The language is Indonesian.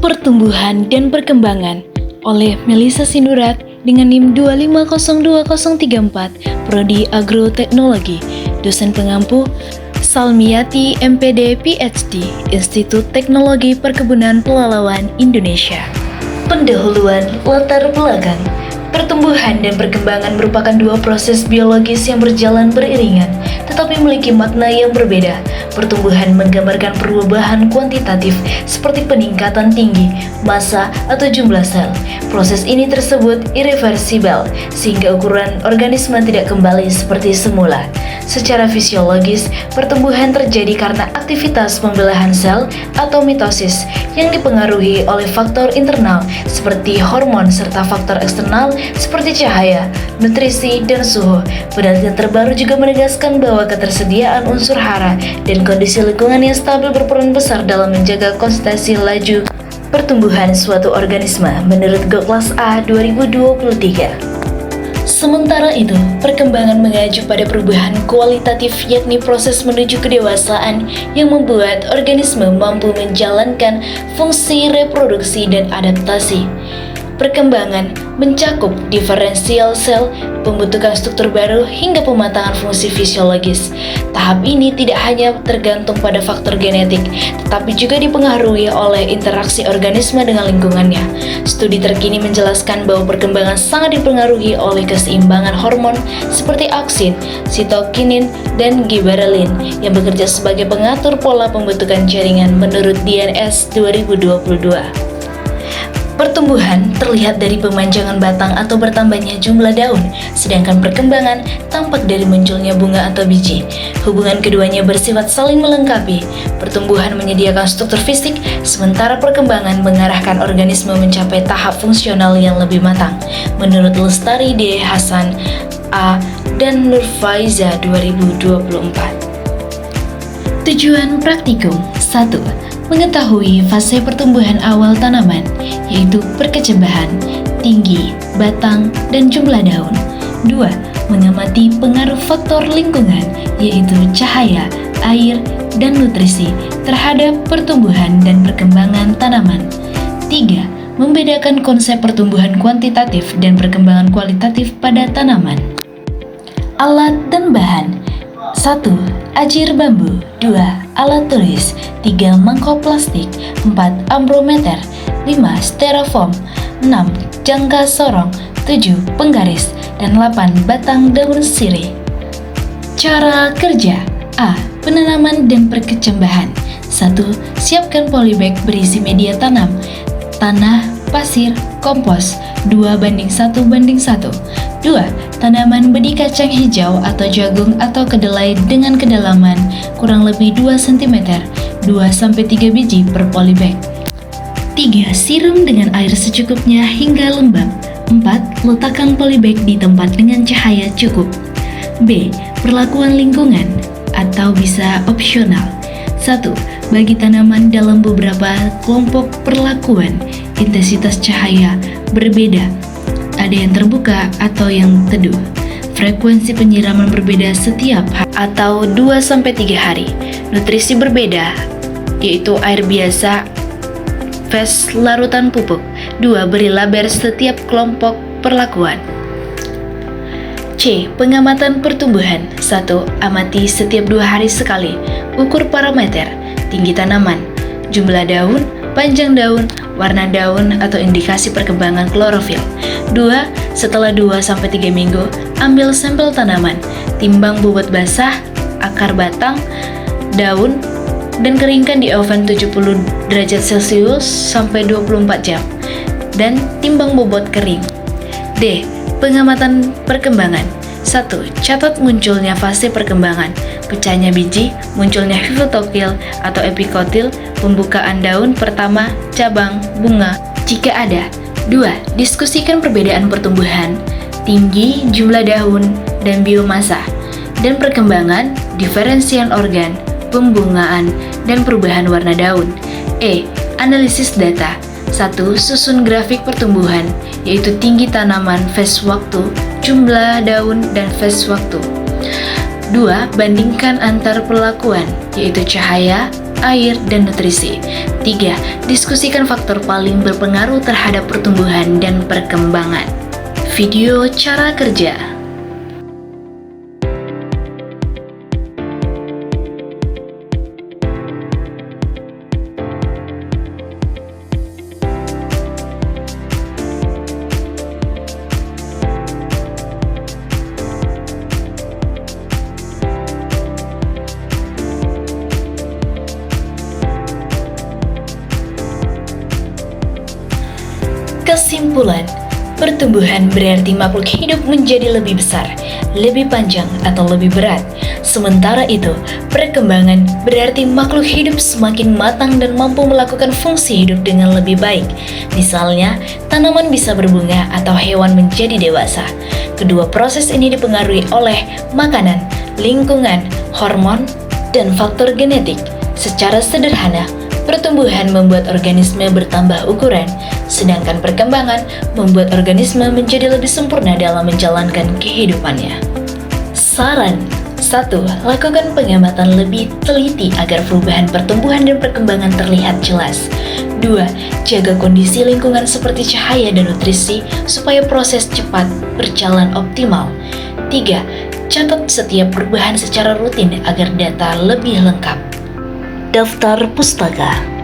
Pertumbuhan dan Perkembangan oleh Melissa Sinurat dengan NIM 2502034 Prodi Agroteknologi. Dosen pengampu Salmiati MPD PhD, Institut Teknologi Perkebunan Pelalawan Indonesia. Pendahuluan latar belakang. Pertumbuhan dan perkembangan merupakan dua proses biologis yang berjalan beriringan, tetapi memiliki makna yang berbeda. Pertumbuhan menggambarkan perubahan kuantitatif seperti peningkatan tinggi, massa, atau jumlah sel. Proses ini tersebut irreversibel, sehingga ukuran organisme tidak kembali seperti semula. Secara fisiologis, pertumbuhan terjadi karena aktivitas pembelahan sel atau mitosis yang dipengaruhi oleh faktor internal seperti hormon serta faktor eksternal seperti cahaya, nutrisi, dan suhu. Penelitian terbaru juga menegaskan bahwa ketersediaan unsur hara dan kondisi lingkungan yang stabil berperan besar dalam menjaga konstansi laju pertumbuhan suatu organisme menurut Goklas A 2023. Sementara itu, perkembangan mengacu pada perubahan kualitatif, yakni proses menuju kedewasaan yang membuat organisme mampu menjalankan fungsi reproduksi dan adaptasi. Perkembangan mencakup diferensial sel, pembentukan struktur baru, hingga pematangan fungsi fisiologis. Tahap ini tidak hanya tergantung pada faktor genetik, tetapi juga dipengaruhi oleh interaksi organisme dengan lingkungannya. Studi terkini menjelaskan bahwa perkembangan sangat dipengaruhi oleh keseimbangan hormon seperti auksin, sitokinin, dan giberelin yang bekerja sebagai pengatur pola pembentukan jaringan menurut DNS 2022. Pertumbuhan terlihat dari pemanjangan batang atau bertambahnya jumlah daun, sedangkan perkembangan tampak dari munculnya bunga atau biji. Hubungan keduanya bersifat saling melengkapi. Pertumbuhan menyediakan struktur fisik, sementara perkembangan mengarahkan organisme mencapai tahap fungsional yang lebih matang. Menurut Lestari D. Hasan A. dan Nurfaiza 2024. Tujuan praktikum 1. Mengetahui fase pertumbuhan awal tanaman, yaitu perkecambahan, tinggi, batang, dan jumlah daun. 2. Mengamati pengaruh faktor lingkungan, yaitu cahaya, air, dan nutrisi terhadap pertumbuhan dan perkembangan tanaman. 3. Membedakan konsep pertumbuhan kuantitatif dan perkembangan kualitatif pada tanaman. Alat dan bahan. 1. Ajir bambu. 2. Alat tulis. 3. Mangkok plastik. 4. Ambrometer. 5. Styrofoam. 6. Jangka sorong. 7. Penggaris. Dan 8. Batang daun sirih. Cara kerja. A. Penanaman dan perkecambahan. 1. Siapkan polybag berisi media tanam, tanah, pasir, kompos 2:1:1. 2. Tanaman benih kacang hijau atau jagung atau kedelai dengan kedalaman kurang lebih 2 cm, 2-3 biji per polybag. 3. Siram dengan air secukupnya hingga lembab. 4. Letakkan polybag di tempat dengan cahaya cukup. B. Perlakuan lingkungan atau bisa opsional. 1. Bagi tanaman dalam beberapa kelompok perlakuan. Intensitas cahaya berbeda, ada yang terbuka atau yang teduh. Frekuensi penyiraman berbeda setiap hari atau 2-3 hari. Nutrisi berbeda, yaitu air biasa, fes, larutan pupuk. 2. Beri laber setiap kelompok perlakuan. C. Pengamatan pertumbuhan. 1. Amati setiap 2 hari sekali. Ukur parameter, tinggi tanaman, jumlah daun, panjang daun, warna daun, atau indikasi perkembangan klorofil. 2. Setelah 2-3 minggu, ambil sampel tanaman, timbang bobot basah, akar batang, daun, dan keringkan di oven 70 derajat Celcius sampai 24 jam, dan timbang bobot kering. D. Pengamatan perkembangan. 1. Catat munculnya fase perkembangan, pecahnya biji, munculnya fitotokil atau epikotil, pembukaan daun pertama, cabang, bunga, jika ada. 2. Diskusikan perbedaan pertumbuhan, tinggi, jumlah daun, dan biomasa, dan perkembangan, diferensian organ, pembungaan, dan perubahan warna daun. E. Analisis data. 1. Susun grafik pertumbuhan, yaitu tinggi tanaman, fase waktu, jumlah daun, dan fase waktu. 2. Bandingkan antar perlakuan, yaitu cahaya, air, dan nutrisi. 3. Diskusikan faktor paling berpengaruh terhadap pertumbuhan dan perkembangan. Video cara kerja. Kesimpulan, pertumbuhan berarti makhluk hidup menjadi lebih besar, lebih panjang, atau lebih berat. Sementara itu, perkembangan berarti makhluk hidup semakin matang dan mampu melakukan fungsi hidup dengan lebih baik. Misalnya, tanaman bisa berbunga atau hewan menjadi dewasa. Kedua proses ini dipengaruhi oleh makanan, lingkungan, hormon, dan faktor genetik. Secara sederhana, pertumbuhan membuat organisme bertambah ukuran, sedangkan perkembangan membuat organisme menjadi lebih sempurna dalam menjalankan kehidupannya. Saran 1. Lakukan pengamatan lebih teliti agar perubahan pertumbuhan dan perkembangan terlihat jelas. 2. Jaga kondisi lingkungan seperti cahaya dan nutrisi supaya proses cepat berjalan optimal. 3. Catat setiap perubahan secara rutin agar data lebih lengkap. Daftar pustaka.